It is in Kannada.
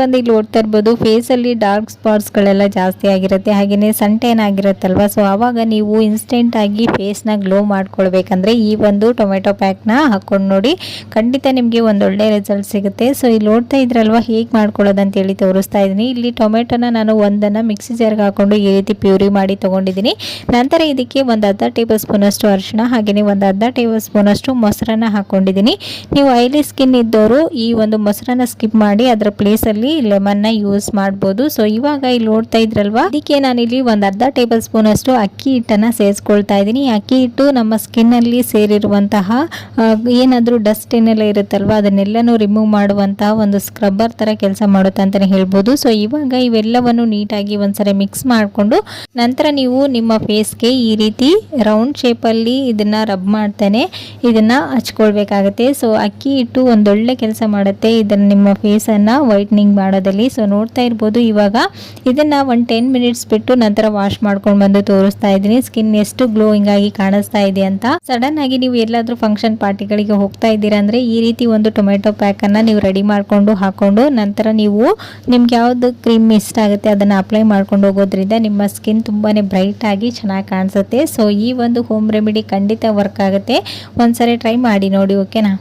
ಬಂದು ಇಲ್ಲಿ ನೋಡ್ತಾ ಇರ್ಬೋದು ಫೇಸಲ್ಲಿ ಡಾರ್ಕ್ ಸ್ಪಾಟ್ಸ್ಗಳೆಲ್ಲ ಜಾಸ್ತಿ ಆಗಿರುತ್ತೆ, ಹಾಗೆಯೇ ಸನ್ ಟ್ಯಾನ್ ಆಗಿರುತ್ತಲ್ವ. ಸೊ ಆವಾಗ ನೀವು ಇನ್ಸ್ಟೆಂಟಾಗಿ ಫೇಸ್ನ ಗ್ಲೋ ಮಾಡ್ಕೊಳ್ಬೇಕಂದ್ರೆ ಈ ಒಂದು ಟೊಮೆಟೊ ಪ್ಯಾಕ್ನ ಹಾಕ್ಕೊಂಡು ನೋಡಿ, ಖಂಡಿತ ನಿಮಗೆ ಒಂದೊಳ್ಳೆ ರಿಸಲ್ಟ್ ಸಿಗುತ್ತೆ. ಸೊ ಇಲ್ಲಿ ನೋಡ್ತಾ ಇದ್ರಲ್ವ ಹೇಗೆ ಮಾಡ್ಕೊಳ್ಳೋದು ಅಂತೇಳಿ ತೋರಿಸ್ತಾ ಇದ್ದೀನಿ. ಇಲ್ಲಿ ಟೊಮೆಟೊನ ನಾನು ಒಂದನ್ನು ಮಿಕ್ಸಿ ಜಾರ್ಗೆ ಹಾಕ್ಕೊಂಡು ಈ ರೀತಿ ಪ್ಯೂರಿ ಮಾಡಿ ತೊಗೊಂಡಿದ್ದೀನಿ. ನಂತರ ಇದಕ್ಕೆ ಒಂದು ಅರ್ಧ ಟೇಬಲ್ ಸ್ಪೂನಷ್ಟು ಅರಿಶಿಣ ಹಾಗೆಯೇ ಒಂದು ಅರ್ಧ ಟೇಬಲ್ ಸ್ಪೂನಷ್ಟು ಮೊಸರನ್ನ ಹಾಕ್ಕೊಂಡಿದ್ದೀನಿ. ನೀವು ಆಯಿಲಿ ಸ್ಕಿನ್ ಇದ್ದವರು ಈ ಒಂದು ಮೊಸರನ್ನ ಸ್ಕಿಪ್ ಮಾಡಿ ಅದರ ಪ್ಲೇಸಲ್ಲಿ ಲೆಮನ್ನ ಯೂಸ್ ಮಾಡ್ಬೋದು. ಸೊ ಇವಾಗ ಇಲ್ಲಿ ನೋಡ್ತಾ ಇದ್ರಲ್ವಾ, ಅದಕ್ಕೆ ನಾನಿಲ್ಲಿ ಒಂದು ಅರ್ಧ ಟೇಬಲ್ ಸ್ಪೂನ್ ಅಷ್ಟು ಅಕ್ಕಿ ಹಿಟ್ಟನ್ನು ಸೇರಿಸ್ಕೊಳ್ತಾ ಇದ್ದೀನಿ. ಅಕ್ಕಿ ಹಿಟ್ಟು ನಮ್ಮ ಸ್ಕಿನ್ನಲ್ಲಿ ಸೇರಿರುವಂತಹ ಏನಾದರೂ ಡಸ್ಟ್ ಏನೆಲ್ಲ ಇರುತ್ತಲ್ವ ಅದನ್ನೆಲ್ಲನೂ ರಿಮೂವ್ ಮಾಡುವಂತಹ ಒಂದು ಸ್ಕ್ರಬ್ಬರ್ ಥರ ಕೆಲಸ ಮಾಡುತ್ತೆ ಅಂತಲೇ ಹೇಳ್ಬೋದು. ಸೊ ಇವಾಗ ಇವೆಲ್ಲವನ್ನು ನೀಟಾಗಿ ಒಂದ್ಸರಿ ಮಿಕ್ಸ್ ಮಾಡಿಕೊಂಡು ನಂತರ ನೀವು ನಿಮ್ಮ ಫೇಸ್ಗೆ ಈ ರೀತಿ ರೌಂಡ್ ಶೇಪಲ್ಲಿ ಇದನ್ನು ರಬ್ ಮಾಡ್ತಾನೆ ಇದನ್ನು ಹಚ್ಕೊಳ್ಬೇಕಾಗತ್ತೆ. ಸೊ ಅಕ್ಕಿ ಹಿಟ್ಟು ಒಂದೊಳ್ಳೆ ಕೆಲಸ ಮಾಡುತ್ತೆ ಇದನ್ನು ನಿಮ್ಮ ಫೇಸನ್ನು ವೈಟ್ನಿಂಗ್ ಮಾಡೋದಲ್ಲಿ. ಸೊ ನೋಡ್ತಾ ಇರ್ಬೋದು ಇವಾಗ ಇದನ್ನು ಒಂದು 10 ಮಿನಿಟ್ಸ್ ಬಿಟ್ಟು ನಂತರ ವಾಶ್ ಮಾಡ್ಕೊಂಡು ಬಂದು ತೋರಿಸ್ತಾ ಇದ್ದೀನಿ ಸ್ಕಿನ್ ಎಷ್ಟು ಗ್ಲೋಯಿಂಗ್ ಆಗಿ ಕಾಣಿಸ್ತಾ ಇದೆ ಅಂತ. ಸಡನ್ ಆಗಿ ನೀವು ಎಲ್ಲಾದರೂ ಫಂಕ್ಷನ್ ಪಾರ್ಟಿಗಳಿಗೆ ಹೋಗ್ತಾ ಇದ್ದೀರಾ ಅಂದರೆ ಈ ರೀತಿ ಒಂದು ಟೊಮೆಟೊ ಪ್ಯಾಕನ್ನು ನೀವು ರೆಡಿ ಮಾಡಿಕೊಂಡು ಹಾಕ್ಕೊಂಡು ನಂತರ ನೀವು ನಿಮ್ಗೆ ಯಾವುದು ಕ್ರೀಮ್ ಇಷ್ಟ ಆಗುತ್ತೆ ಅದನ್ನು ಅಪ್ಲೈ ಮಾಡ್ಕೊಂಡು ಹೋಗೋದ್ರಿಂದ ನಿಮ್ಮ ಸ್ಕಿನ್ ತುಂಬಾ ಬ್ರೈಟ್ ಆಗಿ ಚೆನ್ನಾಗಿ ಕಾಣಿಸುತ್ತೆ. ಸೊ ಈ ಒಂದು ಹೋಮ್ ರೆಮಿಡಿ ಖಂಡಿತ ವರ್ಕ್ ಆಗುತ್ತೆ, ಒಂದ್ಸರಿ ಟ್ರೈ ಮಾಡಿ ನೋಡಿ, ಓಕೆನಾ.